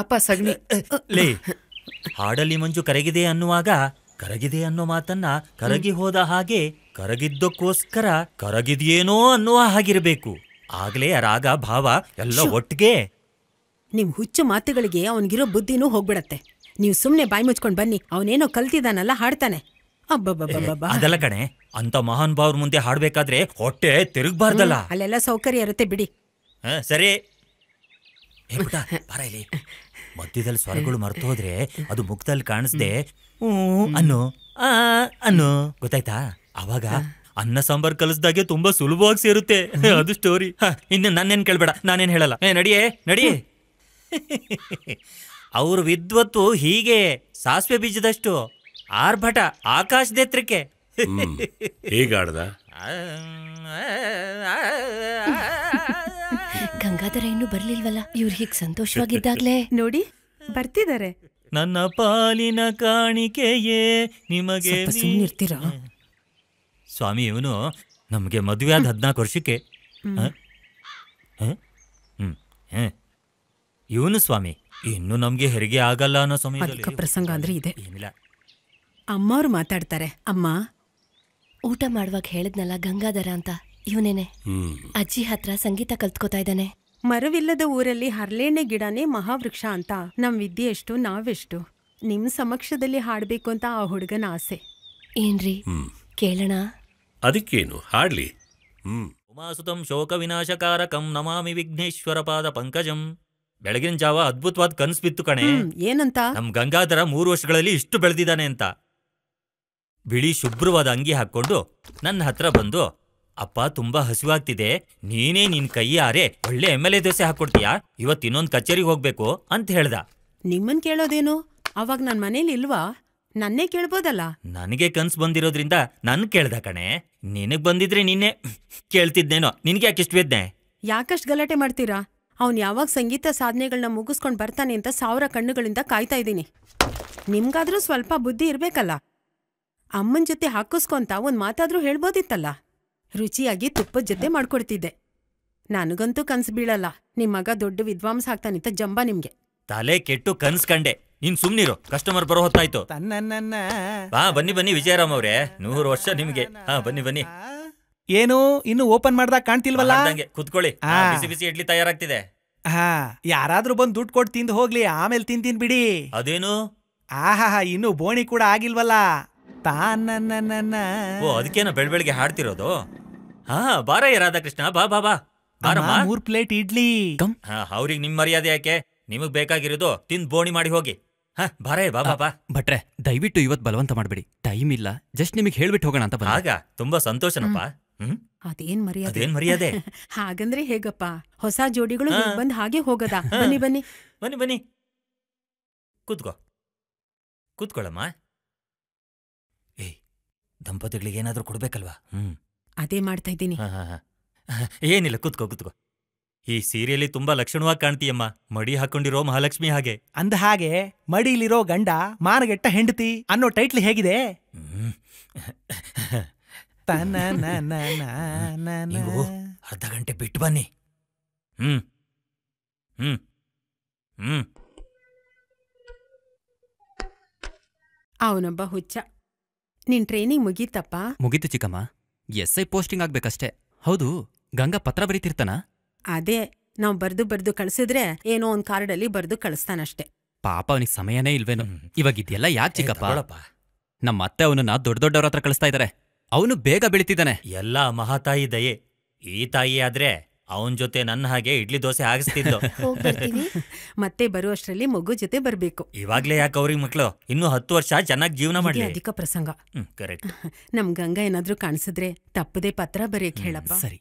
ಅಪ್ಪ ಸಗಣಿ. ಲೇ, ಹಾಡಲ್ಲಿ ಮಂಜು ಕರಗಿದೆ ಅನ್ನುವಾಗ ಕರಗಿದೆ ಅನ್ನೋ ಮಾತನ್ನ ಕರಗಿ ಹೋದ ಹಾಗೆ ಕರಗಿದ್ದಕ್ಕೋಸ್ಕರ ಕರಗಿದ್ಯೇನೋ ಅನ್ನುವ ಹಾಗಿರ್ಬೇಕು. ಆಗ್ಲೇ ಆ ರಾಗ ಭಾವ ಎಲ್ಲ ಒಟ್ಟಿಗೆ. ನಿಮ್ ಹುಚ್ಚು ಮಾತುಗಳಿಗೆ ಅವನಿಗಿರೋ ಬುದ್ಧಿನೂ ಹೋಗ್ಬಿಡತ್ತೆ. ನೀವು ಸುಮ್ನೆ ಬಾಯಿ ಮುಚ್ಕೊಂಡ್ ಬನ್ನಿ. ಅವನೇನೋ ಕಲ್ತಿದಾನಲ್ಲ, ಹಾಡ್ತಾನೆ. ಅಬ್ಬಬ್ಬಬ್ಬಬ್ಬ. ಅದಲ್ಲ ಕಣೆ, ಅಂತ ಮಹಾನ್ ಭಾವ್ರ ಮುಂದೆ ಹಾಡ್ಬೇಕಾದ್ರೆ ಹೊಟ್ಟೆ ತಿರುಗ್ಬಾರ್ದಲ್ಲ. ಅಲ್ಲೆಲ್ಲ ಸೌಕರ್ಯ ಇರುತ್ತೆ ಬಿಡಿ. ಸರಿ ಬಾರ ಇಲ್ಲಿ. ಮಧ್ಯದಲ್ಲಿ ಸ್ವರಗಳು ಮರ್ತು ಹೋದ್ರೆ ಅದು ಮುಖದಲ್ಲಿ ಕಾಣಿಸ್ದೆ ಅನ್ನು ಅನ್ನು ಗೊತ್ತಾಯ್ತಾ? ಅವಾಗ ಅನ್ನ ಸಾಂಬಾರ್ ಕಲಿಸ್ದಾಗೆ ತುಂಬಾ ಸುಲಭವಾಗಿ ಸೇರುತ್ತೆ. ಅದು ಸ್ಟೋರಿ. ಇನ್ನು ನನ್ನೇನ್ ಕೇಳ್ಬೇಡ, ನಾನೇನ್ ಹೇಳಲ್ಲ. ನಡಿಯೇ ನಡಿಯೇ. ಅವ್ರ ವಿದ್ವತ್ತು ಹೀಗೆ ಸಾಸಿವೆ ಬೀಜದಷ್ಟು ಆರ್ಭಟ ಆಕಾಶದೆತ್ರಕ್ಕೆ. ಹೇಗಾಡ್ದ? ಗಂಗಾಧರ ಇನ್ನೂ ಬರ್ಲಿಲ್ವಲ್ಲ? ಇವ್ರು ಹೀಗ್ ಸಂತೋಷವಾಗಿದ್ದಾಗ್ಲೇ ನೋಡಿ ಬರ್ತಿದ್ದಾರೆ. ನನ್ನ ಪಾಲಿನ ಕಾಣಿಕೆಯೇ ನಿಮಗೆ. ಸುಮ್ಮನಿರ್ತೀರಾ? ಸ್ವಾಮಿ, ಇವನು ನಮಗೆ ಮದುವೆ ಆದ 14 ವರ್ಷಕ್ಕೆ. ಇವನು ಸ್ವಾಮಿ ಇನ್ನು ನಮ್ಗೆ ಹೆರಿಗೆ ಆಗಲ್ಲ ಅನ್ನೋ ಸಮಯದಲ್ಲಿ ಪ್ರಸಂಗ ಅಂದ್ರೆ ಇದೆ. ಏನಿಲ್ಲ, ಅಮ್ಮವ್ರು ಮಾತಾಡ್ತಾರೆ. ಅಮ್ಮ, ಊಟ ಮಾಡುವಾಗ ಹೇಳದ್ನಲ್ಲ ಗಂಗಾಧರ ಅಂತ, ಇವನೇನೆ. ಅಜ್ಜಿ ಹತ್ರ ಸಂಗೀತ ಕಲ್ತ್ಕೋತಾ ಇದ್ದಾನೆ. ಮರವಿಲ್ಲದ ಊರಲ್ಲಿ ಹರ್ಲೇಣೆ ಗಿಡನೇ ಮಹಾವೃಕ್ಷ ಅಂತ ನಮ್ ವಿದ್ಯೆ ಎಷ್ಟು, ನಾವೆಷ್ಟು. ನಿಮ್ ಸಮಕ್ಷದಲ್ಲಿ ಹಾಡ್ಬೇಕು ಅಂತ ಆ ಹುಡುಗನ ಆಸೆ. ಏನ್ರಿ, ಕೇಳೋಣ? ಅದಕ್ಕೇನು, ಹಾಡ್ಲಿ. ಉಮಾಸುತಂ ಶೋಕ ವಿನಾಶಕಾರಕಂ ನಮಾಮಿ ವಿಘ್ನೇಶ್ವರ ಪಾದ ಪಂಕಜಂ. ಬೆಳಗಿನ ಜಾವ ಅದ್ಭುತವಾದ ಕನ್ಸು ಬಿತ್ತು ಕಣೆ. ಏನಂತ? ನಮ್ ಗಂಗಾಧರ 3 ವರ್ಷಗಳಲ್ಲಿ ಇಷ್ಟು ಬೆಳೆದಿದ್ದಾನೆ ಅಂತ. ಬಿಳಿ ಶುಭ್ರವಾದ ಅಂಗಿ ಹಾಕೊಂಡು ನನ್ನ ಹತ್ರ ಬಂದು, ಅಪ್ಪ ತುಂಬಾ ಹಸಿವಾಗ್ತಿದೆ, ನೀನೇ ನಿನ್ ಕೈಯಾರೆ ಒಳ್ಳೆ MLA ದೋಸೆ ಹಾಕೊಡ್ತೀಯಾ, ಇವತ್ತು ಇನ್ನೊಂದು ಕಚೇರಿಗೆ ಹೋಗ್ಬೇಕು ಅಂತ ಹೇಳ್ದ. ನಿಮ್ಮನ್ ಕೇಳೋದೇನು? ಅವಾಗ ನನ್ ಮನೇಲಿ ಇಲ್ವಾ? ನನ್ನೇ ಕೇಳ್ಬೋದಲ್ಲ. ನನಗೆ ಕನ್ಸು ಬಂದಿರೋದ್ರಿಂದ ನನ್ ಕೇಳ್ದ ಕಣೆ. ನಿನಗ್ ಬಂದಿದ್ರೆ ನಿನ್ನೆ ಕೇಳ್ತಿದ್ನೇನೋ. ನಿನ್ಗೆ ಯಾಕೆ ಇಷ್ಟು ವೇದ್ನೆ? ಯಾಕಷ್ಟು ಗಲಾಟೆ ಮಾಡ್ತೀರಾ? ಅವ್ನ್ ಯಾವಾಗ ಸಂಗೀತ ಸಾಧನೆಗಳನ್ನ ಮುಗಿಸ್ಕೊಂಡ್ ಬರ್ತಾನೆ ಅಂತ 1000 ಕಣ್ಣುಗಳಿಂದ ಕಾಯ್ತಾ ಇದ್ದೀನಿ. ನಿಮ್ಗಾದ್ರೂ ಸ್ವಲ್ಪ ಬುದ್ಧಿ ಇರ್ಬೇಕಲ್ಲ. ಅಮ್ಮನ್ ಜೊತೆ ಹಾಕಿಸ್ಕೊಂತ ಒಂದ್ ಮಾತಾದ್ರೂ ಹೇಳ್ಬೋದಿತ್ತಲ್ಲ. ರುಚಿಯಾಗಿ ತುಪ್ಪದ ಜೊತೆ ಮಾಡ್ಕೊಡ್ತಿದ್ದೆ. ನನಗಂತೂ ಕನ್ಸು ಬೀಳಲ್ಲ ನಿಮ್ ಮಗ ದೊಡ್ಡ ವಿದ್ವಾಂಸ ಆಗ್ತಾನಿಂತ ಜಂಬ ನಿಮ್ಗೆ. ತಲೆ ಕೆಟ್ಟು ಕನ್ಸ್ ಕಂಡೆ. ನೀನ್ ಸುಮ್ನಿರು, ಕಸ್ಟಮರ್ ಬರೋ ಹೊತ್ತಾಯ್ತು. ಬಾ ಬನ್ನಿ ಬನ್ನಿ ವಿಜಯರಾಮ್ ಅವ್ರೆ, 100 ವರ್ಷ ನಿಮ್ಗೆ. ಬನ್ನಿ ಬನ್ನಿ. ಏನು ಇನ್ನು ಓಪನ್ ಮಾಡ್ದಾಗ ಕಾಣ್ತಿಲ್ವಲ್ಲ? ಕುತ್ಕೊಳ್ಳಿ, ಬಿಸಿ ಬಿಸಿ ಇಡ್ಲಿ ತಯಾರಾಗ್ತಿದೆ. ಯಾರಾದ್ರೂ ಬಂದು ದುಡ್ಡು ಕೊಟ್ಟು ತಿಂದು ಹೋಗ್ಲಿ, ಆಮೇಲೆ ತಿಂತೀನಿ ಬಿಡಿ. ಅದೇನು? ಇನ್ನು ಬೋಣಿ ಕೂಡ ಆಗಿಲ್ವಲ್ಲ. ಓ, ಅದಕ್ಕೇನ ಬೆಳಬೆಳಗ್ಗೆ ಹಾಡ್ತಿರೋದು? ಬಾರ ರಾಧಾಕೃಷ್ಣ, ಬಾ ಬಾ ಬಾ. 3 ಪ್ಲೇಟ್ ಇಡ್ಲಿ. ಅವ್ರಿಗೆ ನಿಮ್ ಮರ್ಯಾದೆ ಯಾಕೆ? ನಿಮಗ್ ಬೇಕಾಗಿರೋದು ತಿಂದ್ ಬೋಣಿ ಮಾಡಿ ಹೋಗಿ. ಬಾರೇ ಬಾ ಬಾ ಬಾ. ಭಟ್ರೆ, ದಯವಿಟ್ಟು ಇವತ್ ಬಲವಂತ ಮಾಡ್ಬೇಡಿ, ಟೈಮ್ ಇಲ್ಲ. ಜಸ್ಟ್ ನಿಮಗೆ ಹೇಳ್ಬಿಟ್ಟು ಹೋಗೋಣ ಅಂತ ಬಂದ. ಆಗ ತುಂಬಾ ಸಂತೋಷನಪ್ಪ. ಅದೇನ್ ಮರ್ಯಾದೆ? ಹಾಗಂದ್ರೆ ಹೇಗಪ್ಪ? ಹೊಸ ಜೋಡಿಗಳು ಬಂದ್ ಹಾಗೆ ಹೋಗದ? ಬನ್ನಿ ಬನ್ನಿ ಬನ್ನಿ ಬನ್ನಿ, ಕೂತ್ಕೋ, ಕೂತ್ಕೊಳ್ಳಮ್ಮ. ಏಯ್, ದಂಪತಿಗಳಿಗೆ ಏನಾದ್ರೂ ಕೊಡ್ಬೇಕಲ್ವಾ? ಅದೇ ಮಾಡ್ತಾ ಇದ್ದೀನಿ. ಏನಿಲ್ಲ, ಕೂತ್ಕೋ ಕೂತ್ಕೋ. ಈ ಸೀರೆಯಲ್ಲಿ ತುಂಬಾ ಲಕ್ಷಣವಾಗಿ ಕಾಣ್ತೀಯಮ್ಮ, ಮಡಿ ಹಾಕೊಂಡಿರೋ ಮಹಾಲಕ್ಷ್ಮಿ ಹಾಗೆ. ಅಂದ ಹಾಗೆ ಮಡಿಲಿರೋ ಗಂಡ ಮಾನಗೆಟ್ಟ ಹೆಂಡತಿ ಅನ್ನೋ ಟೈಟ್ಲ್ ಹೇಗಿದೆ? ನೀವು ಅರ್ಧ ಗಂಟೆ ಬಿಟ್ಟು ಬನ್ನಿ. ಅವನೊಬ್ಬ ಹುಚ್ಚ. ನಿನ್ ಟ್ರೈನಿಂಗ್ ಮುಗೀತಪ್ಪ? ಮುಗೀತು ಚಿಕ್ಕಮ್ಮ, SI ಪೋಸ್ಟಿಂಗ್ ಆಗ್ಬೇಕಷ್ಟೇ. ಹೌದು, ಗಂಗಾ ಪತ್ರ ಬರೀತಿರ್ತಾನ? ಅದೇ, ನಾವ್ ಬರ್ದು ಕಳ್ಸಿದ್ರೆ ಏನೋ ಒಂದ್ ಕಾರ್ಡಲ್ಲಿ ಬರ್ದು ಕಳಿಸ್ತಾನಷ್ಟೆ. ಪಾಪ ಅವನಿಗೆ ಸಮಯನೇ ಇಲ್ವೇನು. ಇವಾಗ ಇದೆಲ್ಲ ಯಾಕೆ ಚಿಕ್ಕಪ್ಪ? ನಮ್ಮ ಅತ್ತೆ ಅವನನ್ನ ದೊಡ್ಡವ್ರ ಹತ್ರ ಕಳಿಸ್ತಾ ಇದಾರೆ. ಅವನು ಬೇಗ ಬೆಳಿತಿದ್ದಾನೆ. ಎಲ್ಲ ಮಹಾತಾಯಿ ದಯೆ. ಈ ತಾಯಿ ಆದ್ರೆ ಅವನ್ ಜೊತೆ ನನ್ನ ಹಾಗೆ ಇಡ್ಲಿ ದೋಸೆ ಆಗಿಸ್ತಿದ್ದು. ಮತ್ತೆ ಬರುವಷ್ಟರಲ್ಲಿ ಮಗು ಜೊತೆ ಬರ್ಬೇಕು. ಇವಾಗ್ಲೇ ಯಾಕೆ ಅವ್ರಿಗೆ ಮಕ್ಳು? ಇನ್ನು 10 ವರ್ಷ ಚೆನ್ನಾಗಿ ಜೀವನ ಮಾಡ್ಲಿ. ಅಧಿಕ ಪ್ರಸಂಗ. ಕರೆಕ್ಟ್. ನಮ್ ಗಂಗಾ ಏನಾದ್ರೂ ಕಾಣಿಸಿದ್ರೆ ತಪ್ಪದೆ ಪತ್ರ ಬರೆಯಕ್ ಹೇಳಪ್ಪ. ಸರಿ.